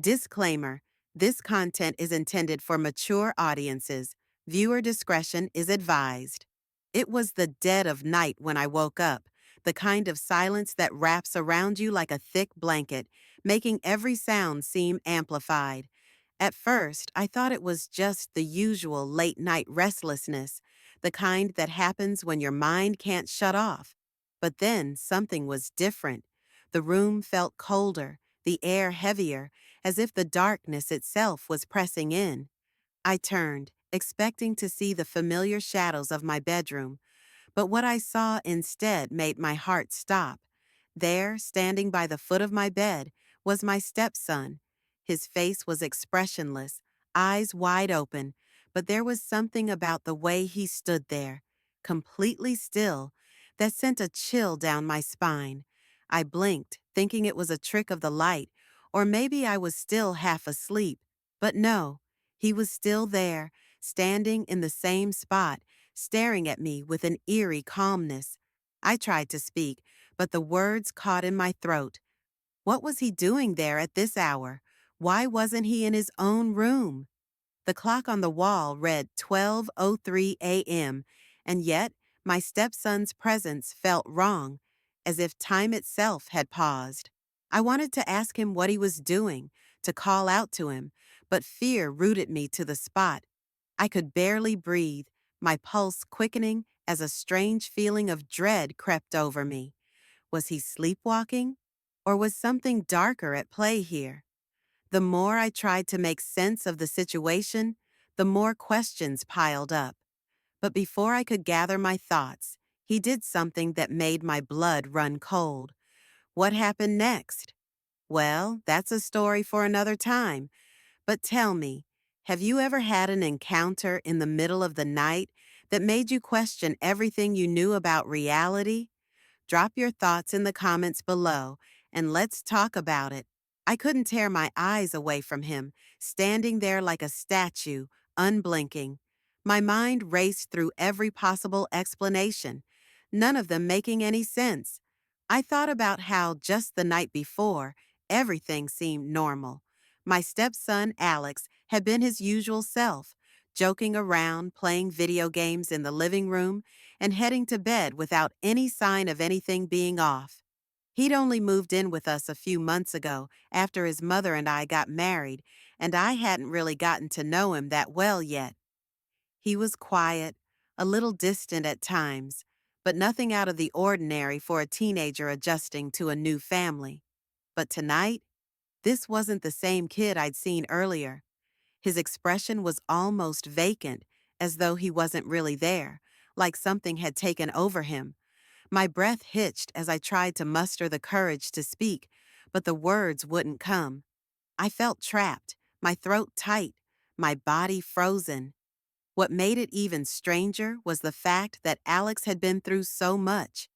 Disclaimer: this content is intended for mature audiences. Viewer discretion is advised. It was the dead of night when I woke up, the kind of silence that wraps around you like a thick blanket, making every sound seem amplified. At first, I thought it was just the usual late night restlessness, the kind that happens when your mind can't shut off. But then something was different. The room felt colder, the air heavier, as if the darkness itself was pressing in. I turned, expecting to see the familiar shadows of my bedroom, but what I saw instead made my heart stop. There, standing by the foot of my bed, was my stepson. His face was expressionless, eyes wide open, but there was something about the way he stood there, completely still, that sent a chill down my spine. I blinked, thinking it was a trick of the light, or maybe I was still half asleep. But no, he was still there, standing in the same spot, staring at me with an eerie calmness. I tried to speak, but the words caught in my throat. What was he doing there at this hour? Why wasn't he in his own room? The clock on the wall read 12:03 a.m., and yet my stepson's presence felt wrong, as if time itself had paused. I wanted to ask him what he was doing, to call out to him, but fear rooted me to the spot. I could barely breathe, my pulse quickening as a strange feeling of dread crept over me. Was he sleepwalking? Or was something darker at play here? The more I tried to make sense of the situation, the more questions piled up. But before I could gather my thoughts, he did something that made my blood run cold. What happened next? Well, that's a story for another time. But tell me, have you ever had an encounter in the middle of the night that made you question everything you knew about reality? Drop your thoughts in the comments below, and let's talk about it. I couldn't tear my eyes away from him, standing there like a statue, unblinking. My mind raced through every possible explanation, none of them making any sense. I thought about how just the night before, everything seemed normal. My stepson, Alex, had been his usual self, joking around, playing video games in the living room, and heading to bed without any sign of anything being off. He'd only moved in with us a few months ago after his mother and I got married, and I hadn't really gotten to know him that well yet. He was quiet, a little distant at times, but nothing out of the ordinary for a teenager adjusting to a new family. But tonight, this wasn't the same kid I'd seen earlier. His expression was almost vacant, as though he wasn't really there, like something had taken over him. My breath hitched as I tried to muster the courage to speak, but the words wouldn't come. I felt trapped, my throat tight, my body frozen. What made it even stranger was the fact that Alex had been through so much.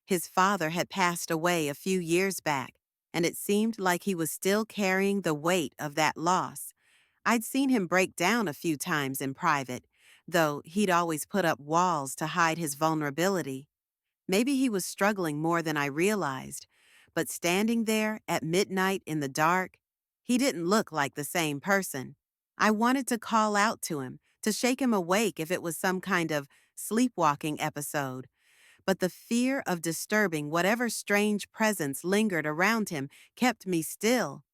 His father had passed away a few years back, and it seemed like he was still carrying the weight of that loss. I'd seen him break down a few times in private, though he'd always put up walls to hide his vulnerability. Maybe he was struggling more than I realized, but standing there at midnight in the dark, he didn't look like the same person. I wanted to call out to him, to shake him awake if it was some kind of sleepwalking episode, but the fear of disturbing whatever strange presence lingered around him kept me still.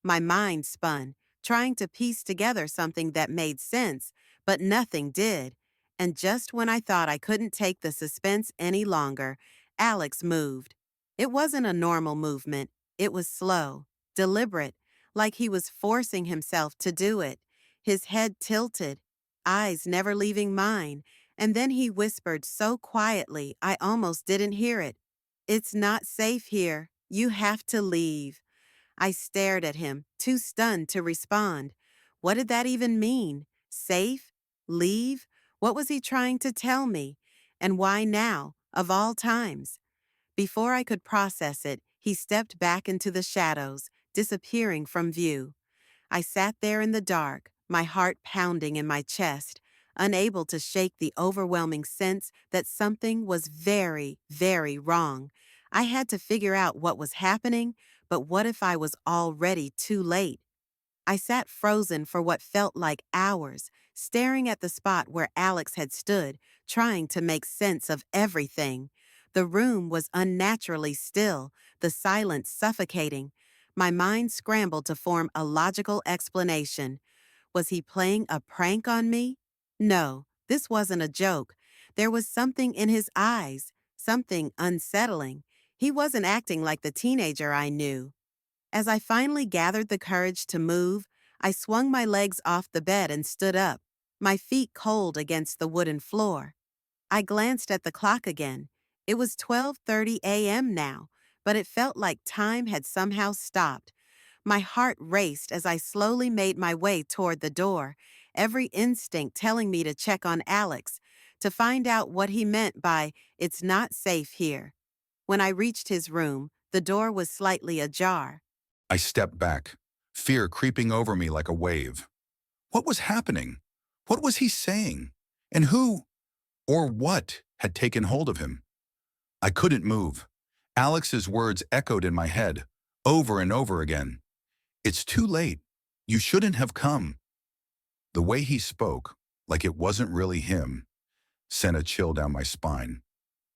My mind spun, trying to piece together something that made sense, but nothing did. And just when I thought I couldn't take the suspense any longer, Alex moved. It wasn't a normal movement. It was slow, deliberate, like he was forcing himself to do it. His head tilted, eyes never leaving mine, and then he whispered so quietly I almost didn't hear it. "It's not safe here. You have to leave." I stared at him, too stunned to respond. What did that even mean? Safe? Leave? What was he trying to tell me? And why now, of all times? Before I could process it, he stepped back into the shadows, disappearing from view. I sat there in the dark, my heart pounding in my chest, unable to shake the overwhelming sense that something was very, very wrong. I had to figure out what was happening, but what if I was already too late? I sat frozen for what felt like hours, staring at the spot where Alex had stood, trying to make sense of everything. The room was unnaturally still, the silence suffocating. My mind scrambled to form a logical explanation. Was he playing a prank on me? No, this wasn't a joke. There was something in his eyes, something unsettling. He wasn't acting like the teenager I knew. As I finally gathered the courage to move, I swung my legs off the bed and stood up, my feet cold against the wooden floor. I glanced at the clock again. It was 12:30 a.m. now, but it felt like time had somehow stopped. My heart raced as I slowly made my way toward the door, every instinct telling me to check on Alex, to find out what he meant by, "It's not safe here." When I reached his room, the door was slightly ajar. I stepped back, fear creeping over me like a wave. What was happening? What was he saying? And who, or what, had taken hold of him? I couldn't move. Alex's words echoed in my head, over and over again. "It's too late. You shouldn't have come." The way he spoke, like it wasn't really him, sent a chill down my spine.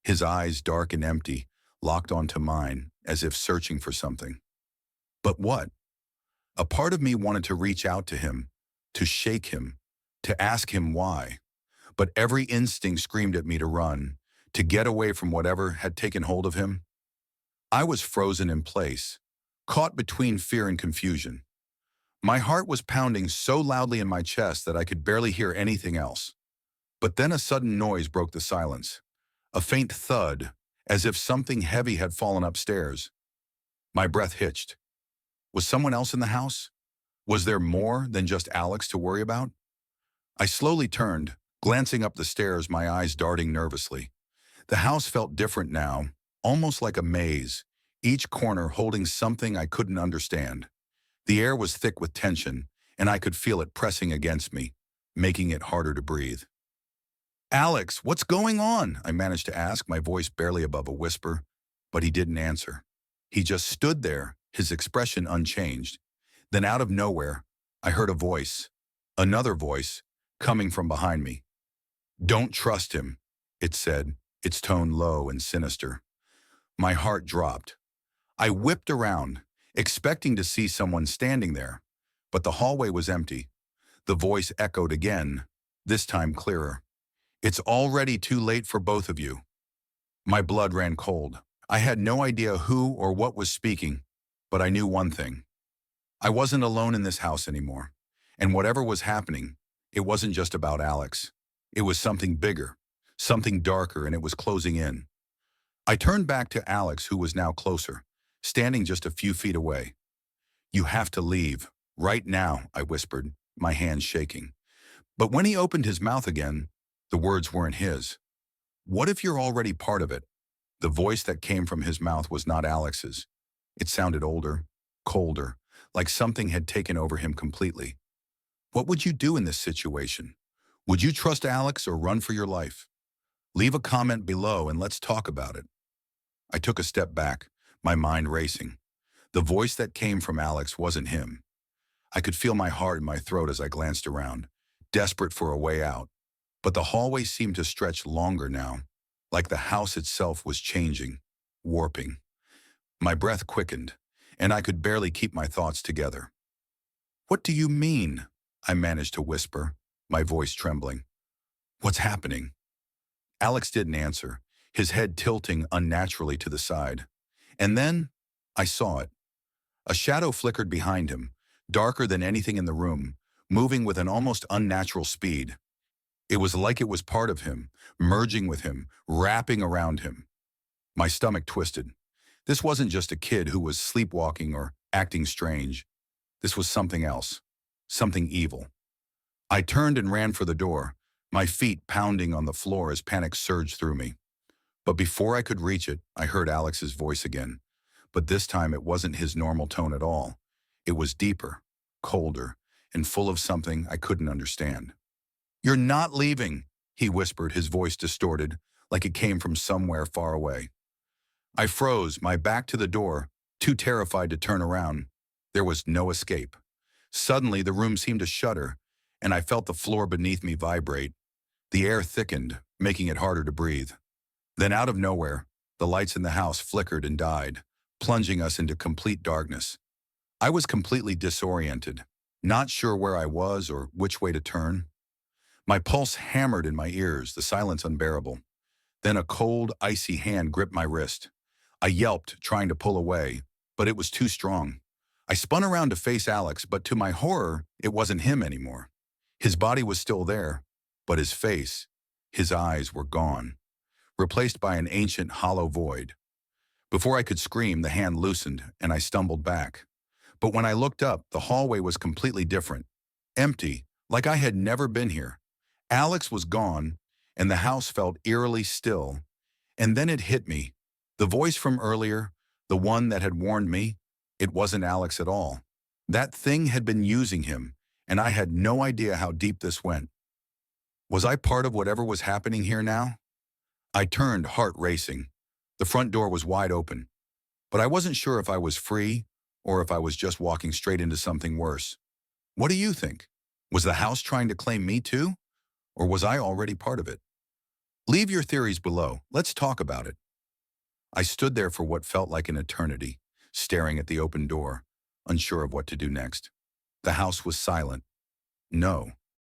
His eyes, dark and empty, locked onto mine, as if searching for something. But what? A part of me wanted to reach out to him, to shake him, to ask him why. But every instinct screamed at me to run, to get away from whatever had taken hold of him. I was frozen in place, caught between fear and confusion. My heart was pounding so loudly in my chest that I could barely hear anything else. But then a sudden noise broke the silence, a faint thud, as if something heavy had fallen upstairs. My breath hitched. Was someone else in the house? Was there more than just Alex to worry about? I slowly turned, glancing up the stairs, my eyes darting nervously. The house felt different now, almost like a maze, each corner holding something I couldn't understand. The air was thick with tension, and I could feel it pressing against me, making it harder to breathe. "Alex, what's going on?" I managed to ask, my voice barely above a whisper, but he didn't answer. He just stood there, his expression unchanged. Then out of nowhere, I heard a voice, another voice, coming from behind me. "Don't trust him," it said, its tone low and sinister. My heart dropped. I whipped around, expecting to see someone standing there, but the hallway was empty. The voice echoed again, this time clearer. "It's already too late for both of you." My blood ran cold. I had no idea who or what was speaking, but I knew one thing. I wasn't alone in this house anymore. And whatever was happening, it wasn't just about Alex. It was something bigger, something darker, and it was closing in. I turned back to Alex, who was now closer, standing just a few feet away. "You have to leave, right now," I whispered, my hands shaking. But when he opened his mouth again, the words weren't his. "What if you're already part of it?" The voice that came from his mouth was not Alex's. It sounded older, colder, like something had taken over him completely. "What would you do in this situation? Would you trust Alex or run for your life? Leave a comment below and let's talk about it." I took a step back, my mind racing. The voice that came from Alex wasn't him. I could feel my heart in my throat as I glanced around, desperate for a way out. But the hallway seemed to stretch longer now, like the house itself was changing, warping. My breath quickened, and I could barely keep my thoughts together. "What do you mean?" I managed to whisper, my voice trembling. "What's happening?" Alex didn't answer, his head tilting unnaturally to the side. And then I saw it. A shadow flickered behind him, darker than anything in the room, moving with an almost unnatural speed. It was like it was part of him, merging with him, wrapping around him. My stomach twisted. This wasn't just a kid who was sleepwalking or acting strange. This was something else, something evil. I turned and ran for the door, my feet pounding on the floor as panic surged through me. But before I could reach it, I heard Alex's voice again. But this time it wasn't his normal tone at all. It was deeper, colder, and full of something I couldn't understand. "You're not leaving," he whispered, his voice distorted, like it came from somewhere far away. I froze, my back to the door, too terrified to turn around. There was no escape. Suddenly, the room seemed to shudder, and I felt the floor beneath me vibrate. The air thickened, making it harder to breathe. Then out of nowhere, the lights in the house flickered and died, plunging us into complete darkness. I was completely disoriented, not sure where I was or which way to turn. My pulse hammered in my ears, the silence unbearable. Then a cold, icy hand gripped my wrist. I yelped, trying to pull away, but it was too strong. I spun around to face Alex, but to my horror, it wasn't him anymore. His body was still there, but his face, his eyes were gone, replaced by an ancient hollow void. Before I could scream, the hand loosened, and I stumbled back. But when I looked up, the hallway was completely different. Empty, like I had never been here. Alex was gone, and the house felt eerily still. And then it hit me. The voice from earlier, the one that had warned me, it wasn't Alex at all. That thing had been using him, and I had no idea how deep this went. Was I part of whatever was happening here now? I turned, heart racing. The front door was wide open, but I wasn't sure if I was free or if I was just walking straight into something worse. What do you think? Was the house trying to claim me too? Or was I already part of it? Leave your theories below. Let's talk about it. I stood there for what felt like an eternity, staring at the open door, unsure of what to do next. The house was silent. No,